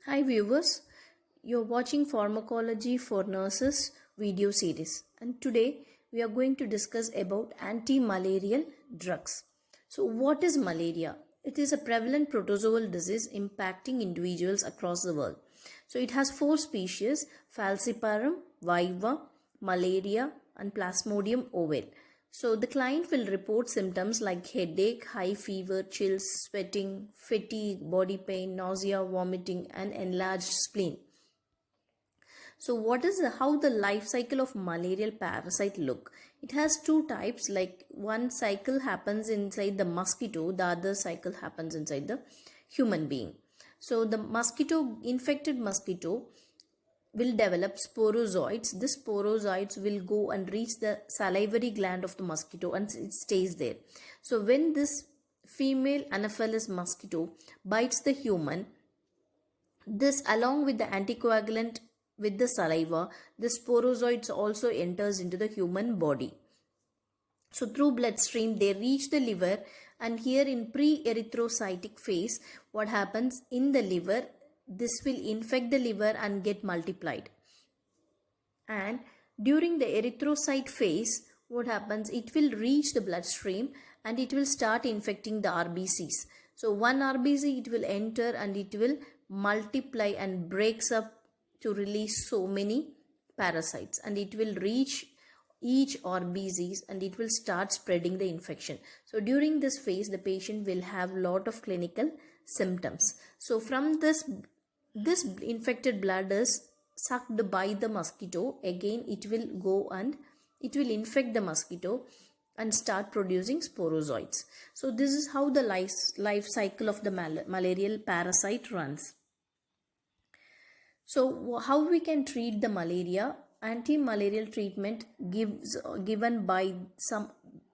Hi viewers, you're watching Pharmacology for Nurses video series, and today we are going to discuss about anti-malarial drugs. So what is malaria? It is a prevalent protozoal disease impacting individuals across the world. So it has four species: Falciparum, Viva, malaria and Plasmodium ovale. So the client will report symptoms like headache, high fever, chills, sweating, fatigue, body pain, nausea, vomiting and enlarged spleen. So how the life cycle of malarial parasite look? It has two types, like one cycle happens inside the mosquito, the other cycle happens inside the human being. So the infected mosquito will develop sporozoites. The sporozoites will go and reach the salivary gland of the mosquito and it stays there. So when this female Anopheles mosquito bites the human, this along with the anticoagulant with the saliva, the sporozoites also enters into the human body. So through bloodstream they reach the liver, and here in pre-erythrocytic phase, what happens in the liver, this will infect the liver and get multiplied. And during the erythrocyte phase, what happens, it will reach the bloodstream and it will start infecting the RBCs. So one RBC, it will enter and it will multiply and breaks up to release so many parasites, and it will reach each RBCs and it will start spreading the infection. So during this phase, the patient will have lot of clinical symptoms. So from this infected blood is sucked by the mosquito. Again, it will go and it will infect the mosquito and start producing sporozoites. So this is how the life cycle of the malarial parasite runs. So how we can treat the malaria? Anti-malarial treatment given by some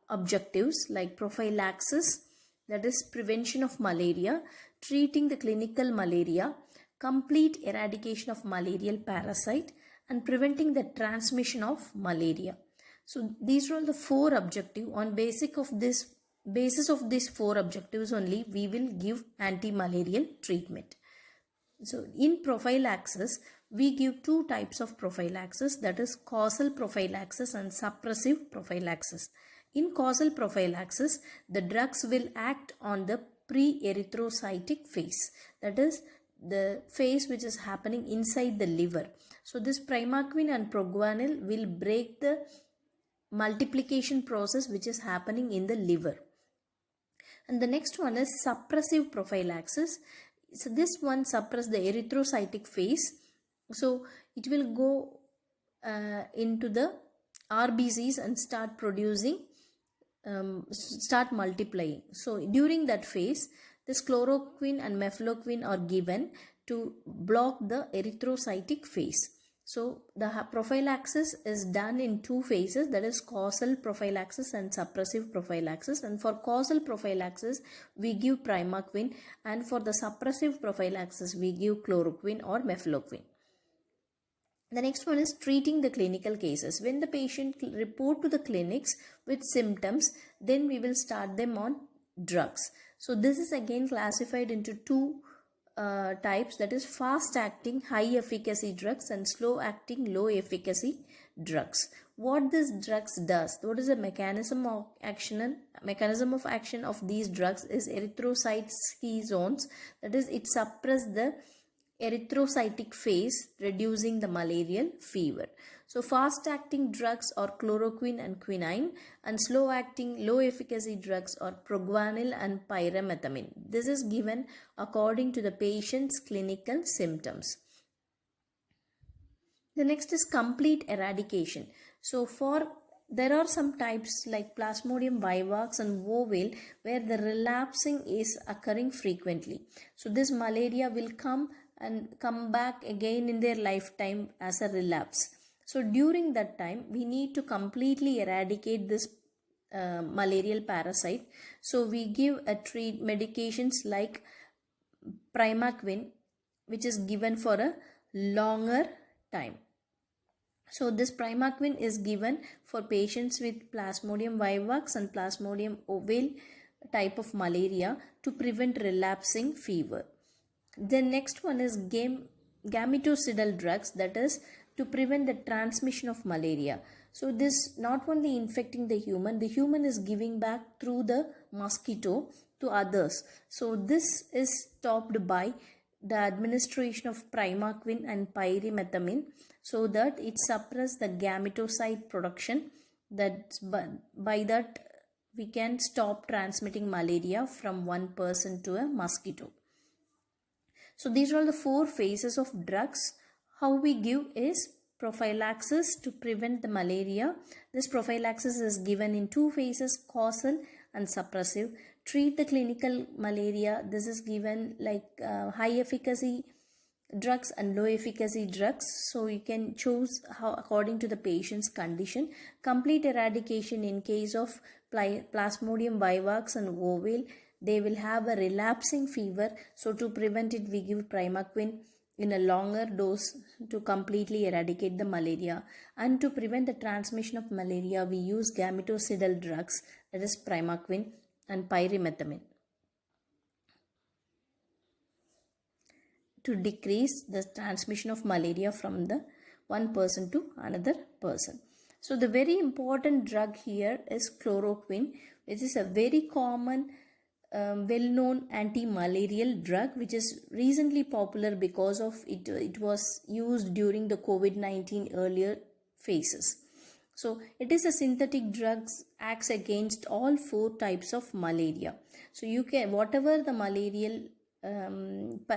objectives like prophylaxis, that is prevention of malaria, treating the clinical malaria, complete eradication of malarial parasite, and preventing the transmission of malaria. So these are all the four objectives. On basis of these four objectives only, we will give anti-malarial treatment. So in prophylaxis, we give two types of prophylaxis, that is causal prophylaxis and suppressive prophylaxis. In causal prophylaxis, the drugs will act on the pre-erythrocytic phase, that is the phase which is happening inside the liver. So this primaquine and proguanil will break the multiplication process which is happening in the liver. And the next one is suppressive prophylaxis. So this one suppress the erythrocytic phase. So it will go into the RBCs and start producing, start multiplying. So during that phase, this chloroquine and mefloquine are given to block the erythrocytic phase. So the prophylaxis is done in two phases, that is causal prophylaxis and suppressive prophylaxis. And for causal prophylaxis, we give primaquine, and for the suppressive prophylaxis, we give chloroquine or mefloquine. The next one is treating the clinical cases. When the patient report to the clinics with symptoms, then we will start them on drugs. So this is again classified into two types, that is fast acting high efficacy drugs and slow acting low efficacy drugs. What this drugs does, what is the mechanism of action of these drugs is erythrocyte key zones, that is it suppress the erythrocytic phase, reducing the malarial fever. So fast acting drugs are chloroquine and quinine, and slow acting low efficacy drugs are proguanil and pyrimethamine. This is given according to the patient's clinical symptoms. The next is complete eradication. So there are some types like Plasmodium vivax and ovale where the relapsing is occurring frequently. So this malaria will come back again in their lifetime as a relapse. So during that time, we need to completely eradicate this malarial parasite. So we give medications like primaquine, which is given for a longer time. So this primaquine is given for patients with Plasmodium vivax and Plasmodium ovale type of malaria to prevent relapsing fever. The next one is gametocidal drugs, that is to prevent the transmission of malaria. So this not only infecting the human is giving back through the mosquito to others. So this is stopped by the administration of primaquine and pyrimethamine, so that it suppresses the gametocide production. That by that we can stop transmitting malaria from one person to a mosquito. So these are all the 4 phases of drugs. How we give is prophylaxis to prevent the malaria. This prophylaxis is given in 2 phases, causal and suppressive. Treat the clinical malaria. This is given like high efficacy drugs and low efficacy drugs. So you can choose how according to the patient's condition. Complete eradication in case of Plasmodium vivax and ovale. They will have a relapsing fever. So to prevent it, we give primaquine in a longer dose to completely eradicate the malaria. And to prevent the transmission of malaria, we use gametocidal drugs, that is primaquine and pyrimethamine, to decrease the transmission of malaria from the one person to another person. So the very important drug here is chloroquine, which is a very common well-known anti-malarial drug, which is recently popular because of it was used during the COVID-19 earlier phases. So it is a synthetic drug, acts against all 4 types of malaria. So you can, whatever the malarial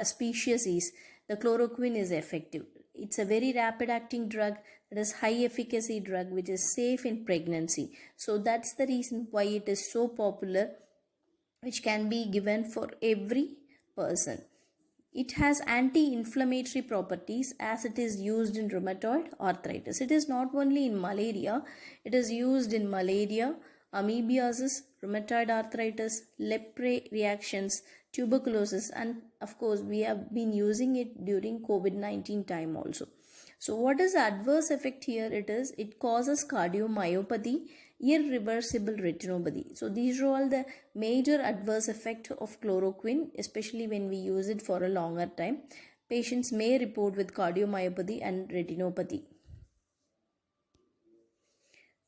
species is, the chloroquine is effective. It's a very rapid acting drug, that is high efficacy drug, which is safe in pregnancy. So that's the reason why it is so popular, which can be given for every person. It has anti-inflammatory properties as it is used in rheumatoid arthritis. It is not only in malaria, it is used in malaria, amoebiasis, rheumatoid arthritis, lepre reactions, tuberculosis, and of course we have been using it during COVID-19 time also. So what is the adverse effect here? It causes cardiomyopathy, irreversible retinopathy. So these are all the major adverse effect of chloroquine, especially when we use it for a longer time. Patients may report with cardiomyopathy and retinopathy.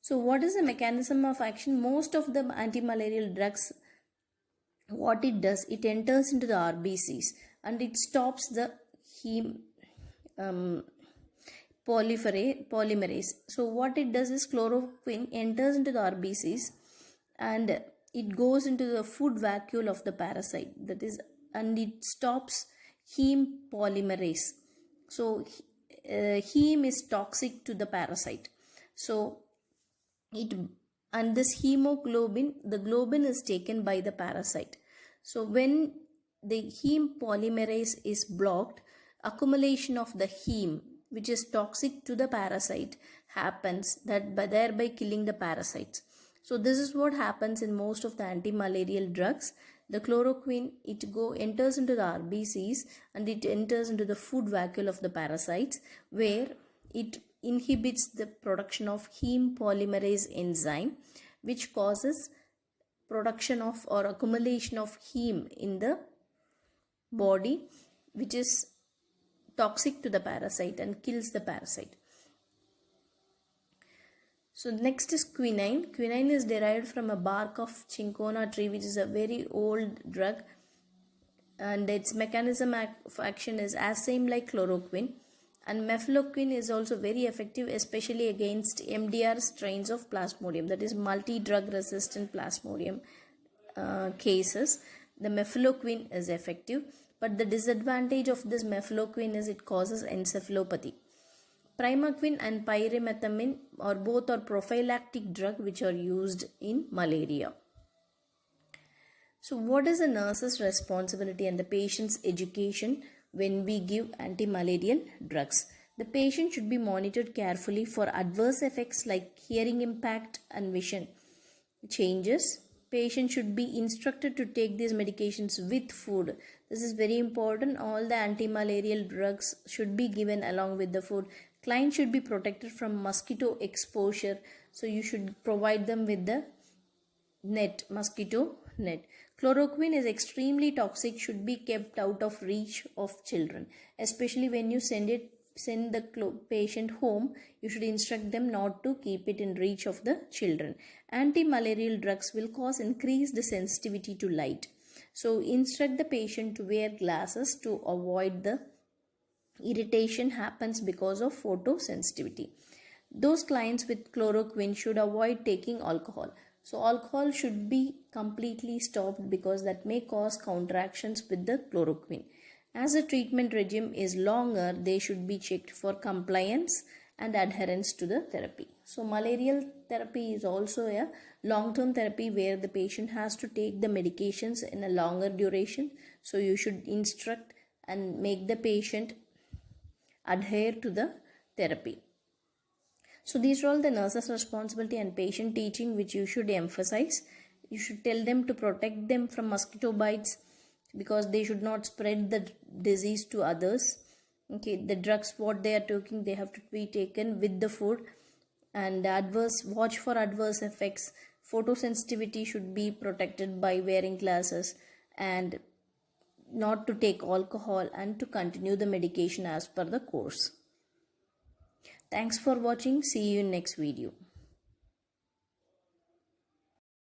So what is the mechanism of action? Most of the antimalarial drugs, what it does, it enters into the RBCs and it stops the heme polymerase. So what it does is chloroquine enters into the RBCs and it goes into the food vacuole of the parasite, that is, and it stops heme polymerase. So heme is toxic to the parasite. So and this hemoglobin, the globin is taken by the parasite. So when the heme polymerase is blocked, accumulation of the heme, which is toxic to the parasite, happens, that by thereby killing the parasites. So this is what happens in most of the antimalarial drugs. The chloroquine, it enters into the RBCs and it enters into the food vacuole of the parasites, where it inhibits the production of heme polymerase enzyme, which causes production of or accumulation of heme in the body, which is toxic to the parasite and kills the parasite. So next is quinine. Quinine is derived from a bark of cinchona tree, which is a very old drug, and its mechanism of action is as same like chloroquine. And mefloquine is also very effective, especially against MDR strains of Plasmodium, that is multi-drug resistant Plasmodium cases. The mefloquine is effective, but the disadvantage of this mefloquine is it causes encephalopathy. Primaquine and pyrimethamine are both prophylactic drug which are used in malaria. So what is the nurse's responsibility and the patient's education when we give antimalarial drugs? The patient should be monitored carefully for adverse effects like hearing impact and vision changes. Patient should be instructed to take these medications with food. This is very important. All the antimalarial drugs should be given along with the food. Client should be protected from mosquito exposure. So you should provide them with the net, mosquito net. Chloroquine is extremely toxic, should be kept out of reach of children, especially when you send the patient home. You should instruct them not to keep it in reach of the children. Anti-malarial drugs will cause increased sensitivity to light, so instruct the patient to wear glasses to avoid the irritation happens because of photosensitivity. Those clients with chloroquine should avoid taking alcohol. So alcohol should be completely stopped because that may cause counteractions with the chloroquine. As the treatment regime is longer, they should be checked for compliance and adherence to the therapy. So malarial therapy is also a long-term therapy where the patient has to take the medications in a longer duration. So you should instruct and make the patient adhere to the therapy. So these are all the nurse's responsibility and patient teaching which you should emphasize. You should tell them to protect them from mosquito bites because they should not spread the disease to others. Okay, the drugs what they are taking, they have to be taken with the food, and watch for adverse effects. Photosensitivity should be protected by wearing glasses, and not to take alcohol, and to continue the medication as per the course. Thanks for watching. See you in next video.